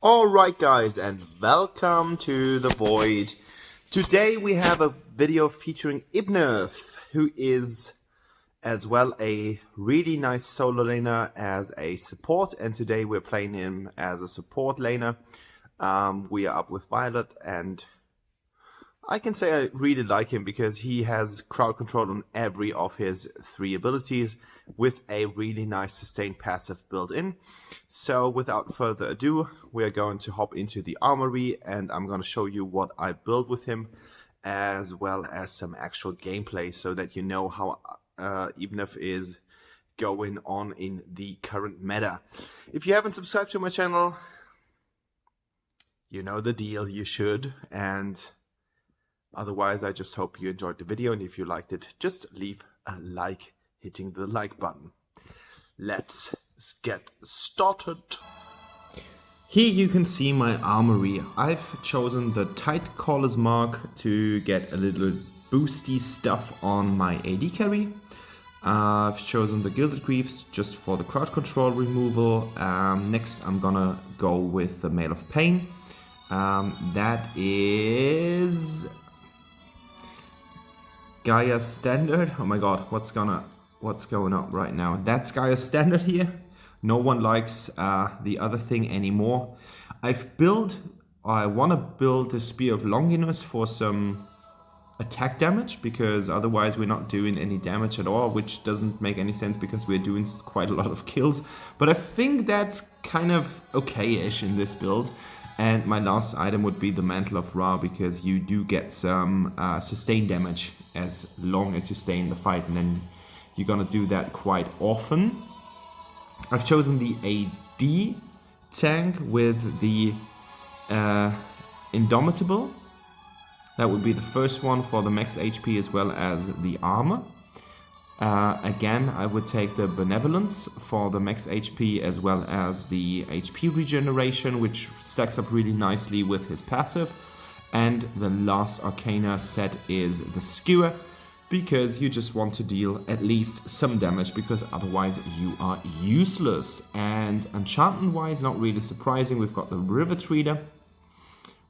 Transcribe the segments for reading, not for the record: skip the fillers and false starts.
Alright guys, and welcome to the Void. Today we have a video featuring BNETH, who is as well a really nice solo laner as a support, and today we're playing him as a support laner. We are up with Violet, and I can say I really like him because he has crowd control on every of his 3 abilities with a really nice sustained passive built in. So without further ado, we are going to hop into the Armory, and I'm going to show you what I built with him as well as some actual gameplay so that you know how BNETH is going on in the current meta. If you haven't subscribed to my channel, you know the deal, you should, and otherwise, I just hope you enjoyed the video, and if you liked it, just leave a like, hitting the like button. Let's get started. Here you can see my armory. I've chosen the tight collars mark to get a little boosty stuff on my AD carry. I've chosen the Gilded Greaves just for the crowd control removal. Next I'm gonna go with the Mail of Pain. That is Gaia Standard. Oh my god, what's going on right now? That's Gaia Standard here. No one likes the other thing anymore. I want to build the Spear of Longinus for some attack damage, because otherwise we're not doing any damage at all, which doesn't make any sense because we're doing quite a lot of kills. But I think that's kind of okay-ish in this build. And my last item would be the Mantle of Ra, because you do get some sustained damage as long as you stay in the fight, and then you're gonna do that quite often. I've chosen the AD tank with the Indomitable. That would be the first one for the max HP as well as the armor. Again, I would take the Benevolence for the max HP as well as the HP regeneration, which stacks up really nicely with his passive. And the last Arcana set is the Skewer, because you just want to deal at least some damage, because otherwise you are useless. And enchantment-wise, not really surprising, we've got the Rivet Reader.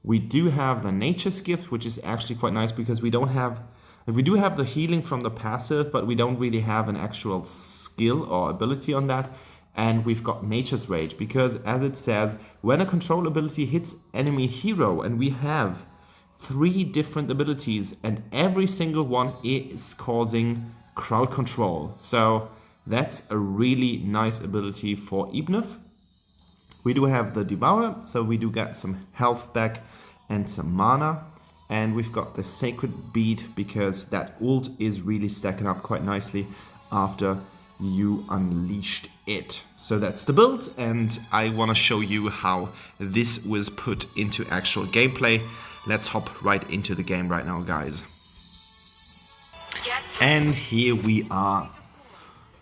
We do have the Nature's Gift, which is actually quite nice because we do have the healing from the passive, but we don't really have an actual skill or ability on that. And we've got Nature's Rage, because as it says, when a control ability hits enemy hero, and we have 3 different abilities, and every single one is causing crowd control. So that's a really nice ability for BNETH. We do have the Devourer, so we do get some health back and some mana. And we've got the Sacred Bead, because that ult is really stacking up quite nicely after you unleashed it. So that's the build, and I want to show you how this was put into actual gameplay. Let's hop right into the game right now, guys. And here we are.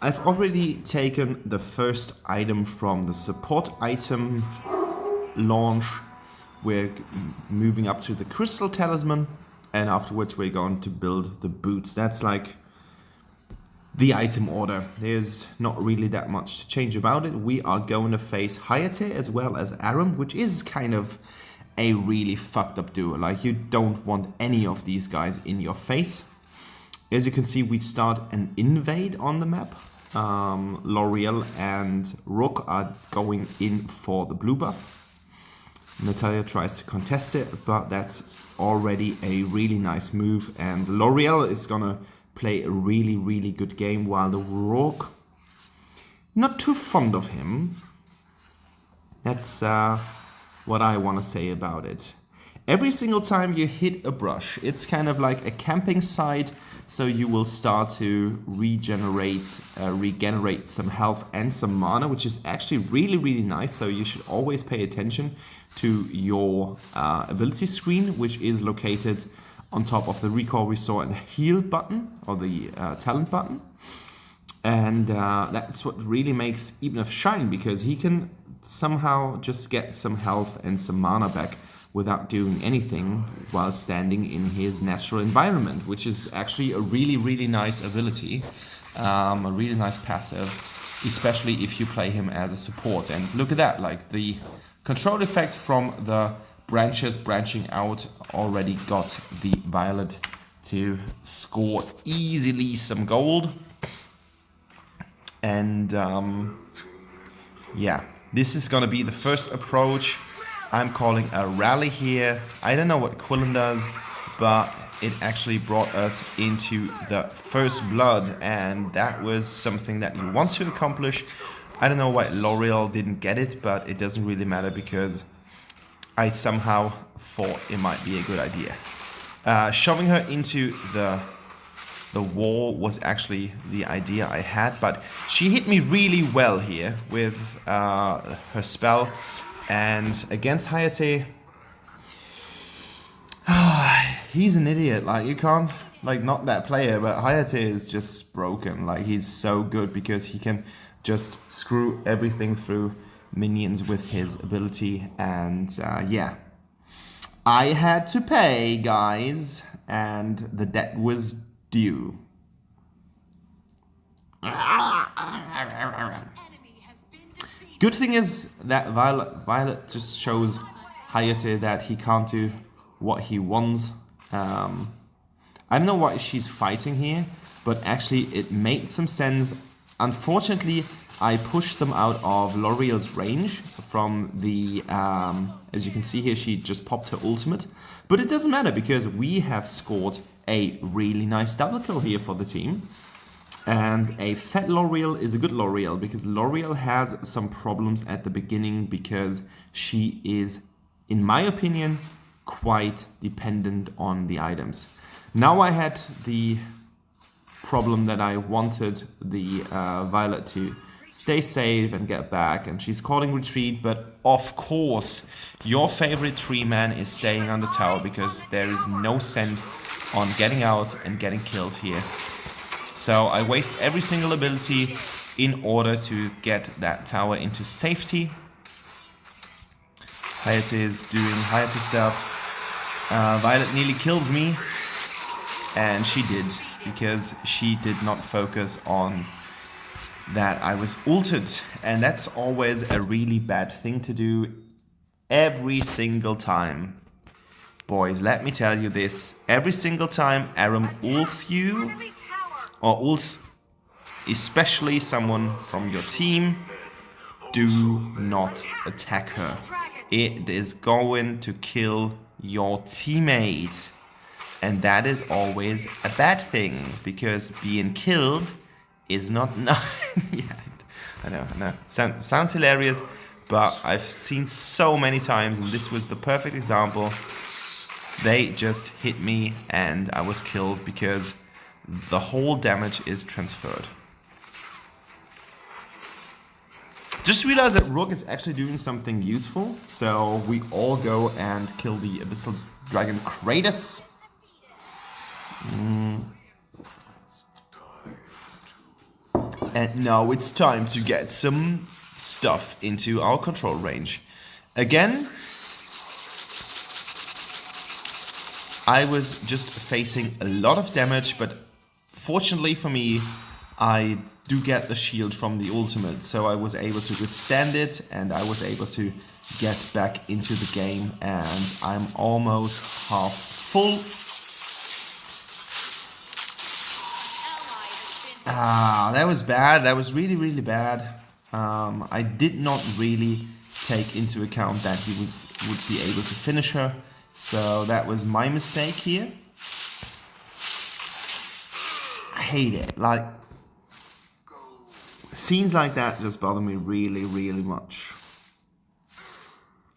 I've already taken the first item from the support item launch. We're moving up to the Crystal Talisman, and afterwards we're going to build the boots. That's like the item order. There's not really that much to change about it. We are going to face Hayate as well as Aram, which is kind of a really fucked up duo. Like, you don't want any of these guys in your face. As you can see, we start an invade on the map. L'Oreal and Rook are going in for the blue buff. Natalia tries to contest it, but that's already a really nice move, and L'Oreal is gonna play a really, really good game, while the Rook, not too fond of him. That's what I want to say about it. Every single time you hit a brush, it's kind of like a camping site, so you will start to regenerate some health and some mana, which is actually really, really nice. So you should always pay attention to your ability screen, which is located on top of the Recall, Restore and Heal button, or the talent button. And that's what really makes BNETH shine, because he can somehow just get some health and some mana back without doing anything while standing in his natural environment, which is actually a really, really nice ability, a really nice passive, especially if you play him as a support. And look at that, like the control effect from the branches branching out already got the Violet to score easily some gold. And yeah, this is gonna be the first approach. I'm calling a rally here. I don't know what Quillen does, but it actually brought us into the first blood, and that was something that you want to accomplish. I don't know why L'Oreal didn't get it, but it doesn't really matter because I somehow thought it might be a good idea. Shoving her into the wall was actually the idea I had, but she hit me really well here with her spell. And against Hayate, he's an idiot. Like, you can't, like, not that player, but Hayate is just broken. Like, he's so good because he can just screw everything through minions with his ability. And yeah, I had to pay, guys, and the debt was due. Good thing is that Violet just shows Hayate that he can't do what he wants. I don't know why she's fighting here, but actually it made some sense. Unfortunately, I pushed them out of L'Oreal's range from the, as you can see here, she just popped her ultimate. But it doesn't matter because we have scored a really nice double kill here for the team. And a fat L'Oreal is a good L'Oreal because L'Oreal has some problems at the beginning because she is, in my opinion, quite dependent on the items. Now I had the problem that I wanted the Violet to stay safe and get back, and she's calling retreat, but of course your favorite tree man is staying on the tower because there is no sense on getting out and getting killed here. So I waste every single ability in order to get that tower into safety. Hayate is doing Hayate stuff. Violet nearly kills me, and she did, because she did not focus on that I was ulted, and that's always a really bad thing to do every single time. Boys, let me tell you this, every single time Aram ults you, or ults especially someone from your team, do not attack her. It is going to kill your teammate. And that is always a bad thing, because being killed is not nice. Yeah, I know. Sounds hilarious, but I've seen so many times, and this was the perfect example. They just hit me and I was killed because the whole damage is transferred. Just realized that Rook is actually doing something useful, so we all go and kill the Abyssal Dragon Kratos. And now it's time to get some stuff into our control range. Again, I was just facing a lot of damage, but fortunately for me, I do get the shield from the ultimate, so I was able to withstand it, and I was able to get back into the game, and I'm almost half full. That was bad. That was really, really bad. I did not really take into account that he would be able to finish her, so that was my mistake here. I hate it. Like, scenes like that just bother me really, really much.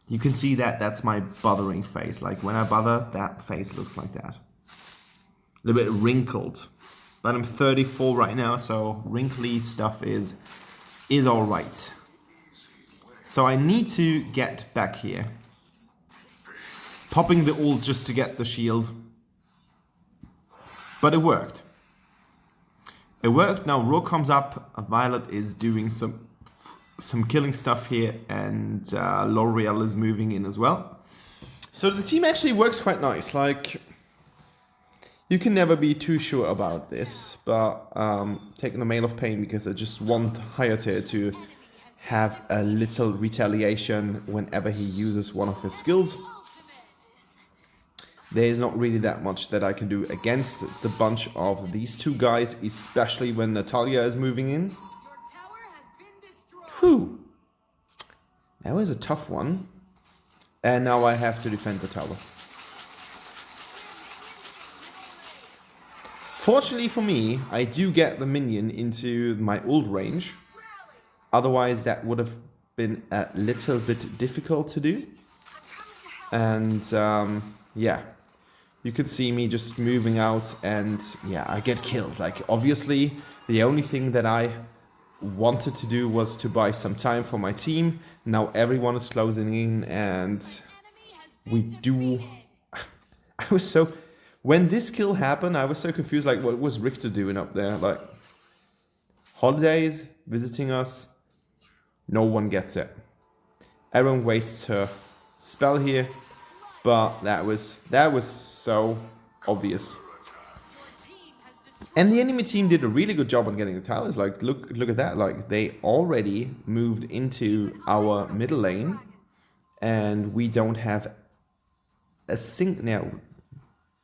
You can see that that's my bothering face. Like, when I bother, that face looks like that. A little bit wrinkled. But I'm 34 right now, so wrinkly stuff is alright. So I need to get back here. Popping the ult just to get the shield. But it worked. It worked. Now Rook comes up, Violet is doing some killing stuff here, and L'Oreal is moving in as well. So the team actually works quite nice. Like, you can never be too sure about this, but taking the Mail of Pain because I just want Hayate to have a little retaliation whenever he uses one of his skills. There's not really that much that I can do against the bunch of these two guys, especially when Natalia is moving in. Whew. That was a tough one. And now I have to defend the tower. Fortunately for me, I do get the minion into my ult range. Otherwise, that would have been a little bit difficult to do. And yeah, you could see me just moving out and yeah, I get killed. Like, obviously, the only thing that I wanted to do was to buy some time for my team. Now everyone is closing in and we do... I was so... When this kill happened, I was so confused, like, what was Richter doing up there? Like, holidays, visiting us, no one gets it. Everyone wastes her spell here, but that was so obvious. And the enemy team did a really good job on getting the towers. Like, look at that. Like, they already moved into our middle lane, and we don't have a single... Now,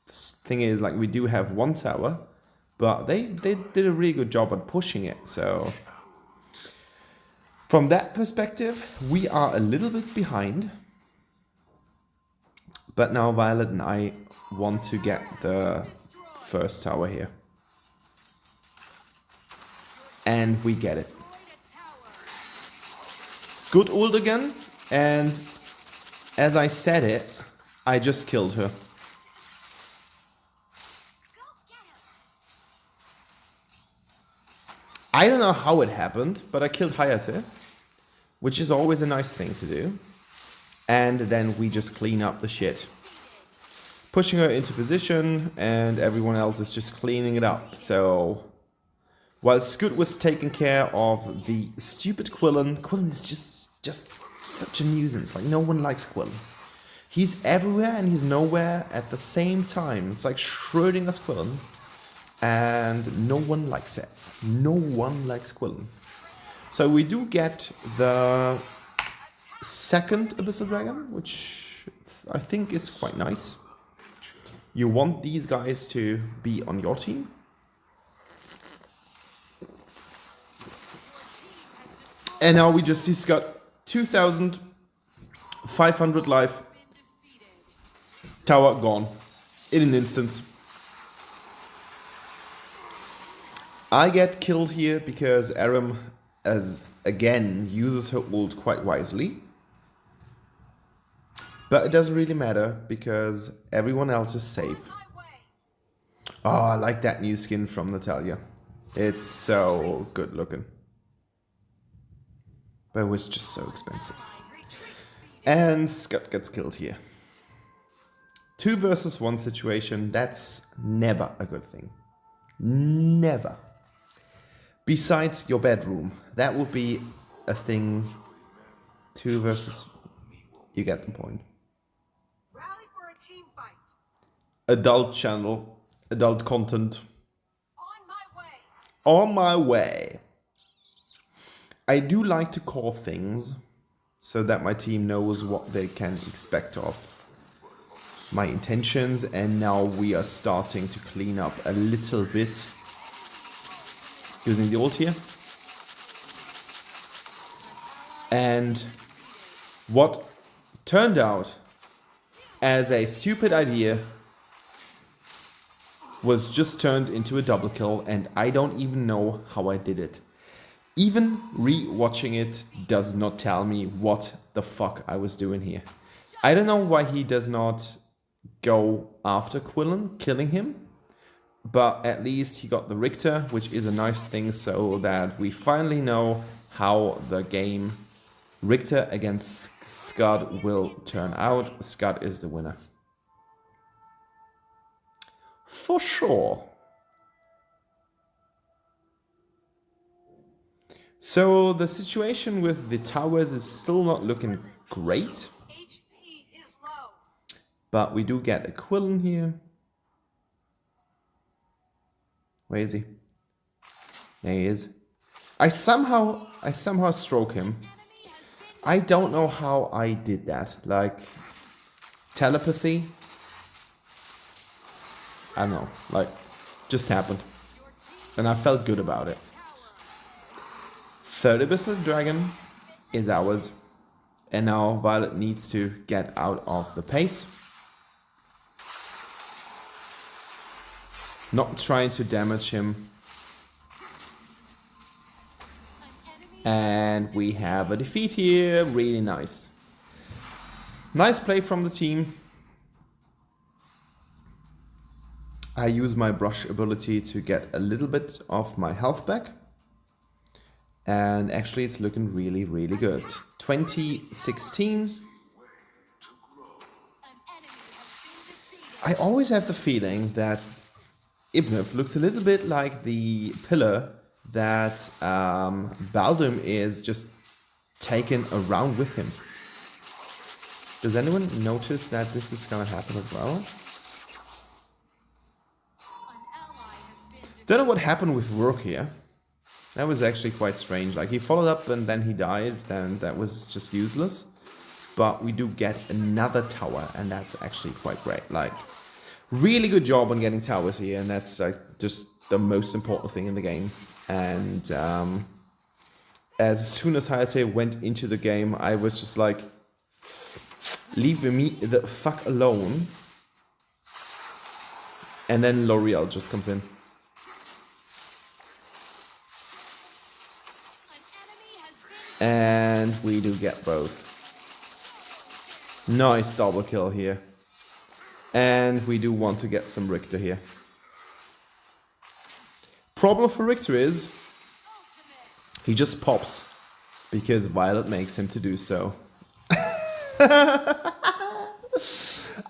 the thing is, like, we do have one tower, but they did a really good job on pushing it. So, from that perspective, we are a little bit behind. But now Violet and I want to get the first tower here. And we get it. Good ult again. And as I said it, I just killed her. I don't know how it happened, but I killed Hayate, which is always a nice thing to do. And then we just clean up the shit. Pushing her into position, and everyone else is just cleaning it up. So, while Scoot was taking care of the stupid Quillen, Quillen is just such a nuisance. Like, no one likes Quillen. He's everywhere and he's nowhere at the same time. It's like Schrodinger's Quillen. And no one likes it. No one likes Quillen. So we do get the second Abyssal Dragon, which I think is quite nice. You want these guys to be on your team. And now he's got 2,500 life. Tower gone. In an instance. I get killed here because Aram, again, uses her ult quite wisely. But it doesn't really matter because everyone else is safe. Oh, I like that new skin from Natalia. It's so good looking. But it was just so expensive. And Scott gets killed here. 2 versus 1 situation, that's never a good thing. Never. Besides your bedroom, that would be a thing. 2 versus... You get the point. Rally for a team fight. Adult channel, adult content. On my way. On my way. I do like to call things so that my team knows what they can expect of my intentions, and now we are starting to clean up a little bit using the ult here. And what turned out as a stupid idea was just turned into a double kill, and I don't even know how I did it. Even re-watching it does not tell me what the fuck I was doing here. I don't know why he does not go after Quillen, killing him. But at least he got the Richter, which is a nice thing, so that we finally know how the game Richter against Scud will turn out. Scud is the winner. For sure. So the situation with the towers is still not looking great. HP is low. But we do get a Quillen here. Where is he? There he is. I somehow stroke him. I don't know how I did that. Like telepathy. I don't know. Like just happened. And I felt good about it. 30% dragon is ours. And now Violet needs to get out of the pace. Not trying to damage him. And we have a defeat here. Really nice. Nice play from the team. I use my brush ability to get a little bit of my health back. And actually it's looking really, really good. 2016. I always have the feeling that BNETH looks a little bit like the pillar that Baldum is just taken around with him. Does anyone notice that this is gonna happen as well? Don't know what happened with Rook here. That was actually quite strange. Like he followed up and then he died, then that was just useless. But we do get another tower and that's actually quite great. Like really good job on getting towers here, and that's like just the most important thing in the game. And as soon as Hayate went into the game, I was just like, leave me the fuck alone. And then L'Oreal just comes in. And we do get both. Nice double kill here. And we do want to get some Richter here. Problem for Richter is he just pops because Violet makes him to do so.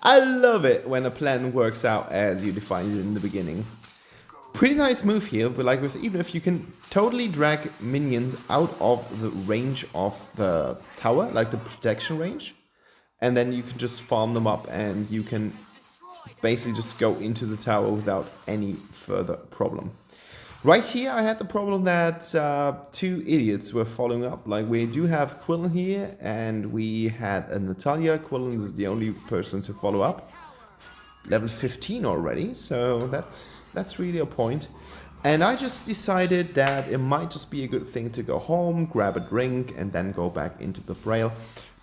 I love it when a plan works out as you defined it in the beginning. Pretty nice move here, but like with BNETH you can totally drag minions out of the range of the tower, like the protection range. And then you can just farm them up and you can basically just go into the tower without any further problem. Right here I had the problem that two idiots were following up. Like we do have Quillen here and we had a Natalia. Quillen is the only person to follow up. Level 15 already, so that's really a point. And I just decided that it might just be a good thing to go home, grab a drink and then go back into the frail,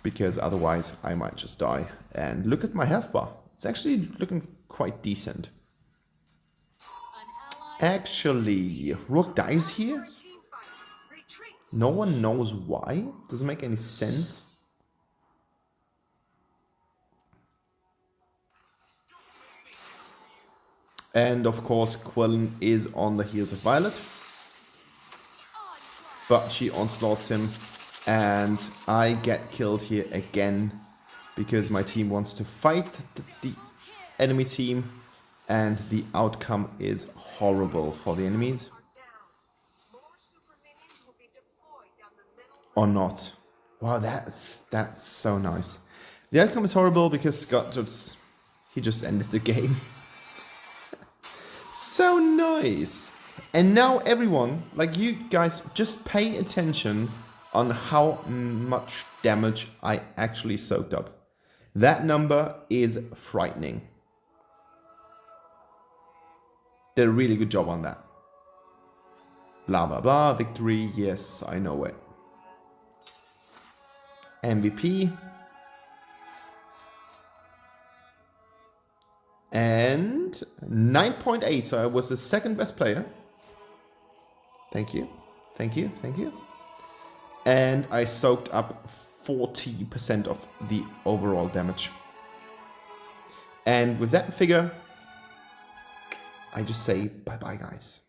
because otherwise I might just die. And look at my health bar. It's actually looking quite decent. Actually, Rook dies here? No one knows why. Doesn't make any sense. And of course, Quillen is on the heels of Violet. But she onslaughts him. And I get killed here again. Because my team wants to fight the enemy team. And the outcome is horrible for the enemies. Or not. Wow, that's so nice. The outcome is horrible because Scott he just ended the game. So nice. And now everyone, like you guys, just pay attention on how much damage I actually soaked up. That number is frightening. Did a really good job on that. Blah blah blah, victory, yes, I know it. MVP. And 9.8, so I was the second best player. Thank you, thank you, thank you. And I soaked up 40% of the overall damage. And with that figure, I just say bye-bye, guys.